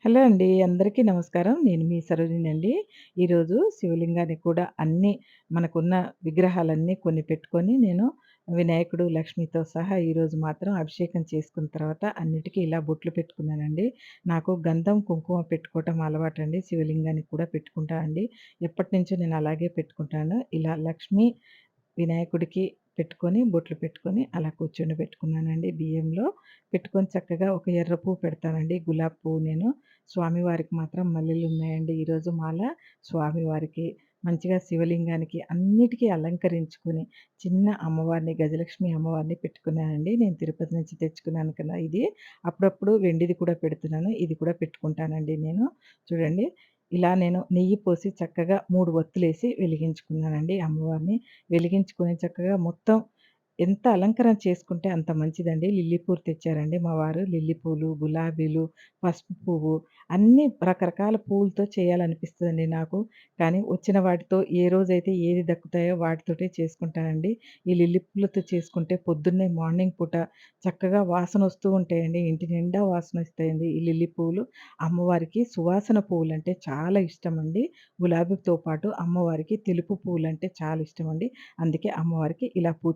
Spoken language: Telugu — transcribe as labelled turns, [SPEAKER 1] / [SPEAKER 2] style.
[SPEAKER 1] హలో అండి. అందరికీ నమస్కారం. నేను మీ సరోజినండి. ఈరోజు శివలింగాన్ని కూడా అన్నీ మనకున్న విగ్రహాలన్నీ కొన్ని పెట్టుకొని నేను వినాయకుడు, లక్ష్మితో సహా ఈరోజు మాత్రం అభిషేకం చేసుకున్న తర్వాత అన్నిటికి ఇలా బొట్లు పెట్టుకున్నానండి. నాకు గంధం, కుంకుమ పెట్టుకోవటం అలవాటండి. శివలింగానికి కూడా పెట్టుకుంటా అండి. ఎప్పటినుంచో నేను అలాగే పెట్టుకుంటాను. ఇలా లక్ష్మి, వినాయకుడికి పెట్టుకొని, బొట్లు పెట్టుకొని అలా కూర్చొని పెట్టుకున్నానండి బియ్యంలో. పెట్టుకొని చక్కగా ఒక ఎర్ర పువ్వు పెడతానండి. గులాబీ పువ్వు నేను. స్వామివారికి మాత్రం మల్లెలున్నాయండి. ఈరోజు మాల స్వామివారికి, మంచిగా శివలింగానికి అన్నిటికి అలంకరించుకొని, చిన్న అమ్మవారిని గజలక్ష్మి అమ్మవారిని పెట్టుకున్నానండి. నేను తిరుపతి నుంచి తెచ్చుకున్నాను కదా ఇది. అప్పుడప్పుడు వెండిది కూడా పెడుతున్నాను. ఇది కూడా పెట్టుకుంటానండి నేను. చూడండి. ఇలా నేను నెయ్యి పోసి చక్కగా 3 ఒత్తులేసి వెలిగించుకున్నానండి అమ్మవారిని. వెలిగించుకొని చక్కగా మొత్తం ఎంత అలంకరణ చేసుకుంటే అంత మంచిదండి. లిల్లీ పూలు తెచ్చారండి మా వారు. లిల్లీ పూలు, గులాబీలు, పసుపు పువ్వు అన్నీ రకరకాల పూలతో చేయాలనిపిస్తదండి నాకు. కానీ వచ్చిన వాటితో ఏ రోజైతే ఏది దక్కుతాయో వాటితోటే చేసుకుంటానండి. ఈ లిల్లీ పూలతో చేసుకుంటే పొద్దున్నే మార్నింగ్ పూట చక్కగా వాసనొస్తూ ఉంటాయండి. ఇంటి నిండా వాసనొస్తాయండి ఈ లిల్లీ పువ్వులు. అమ్మవారికి సువాసన పువ్వులంటే చాలా ఇష్టమండి. గులాబీతో పాటు అమ్మవారికి తెలుపు పువ్వులంటే చాలా ఇష్టమండి. అందుకే అమ్మవారికి ఇలా పూజ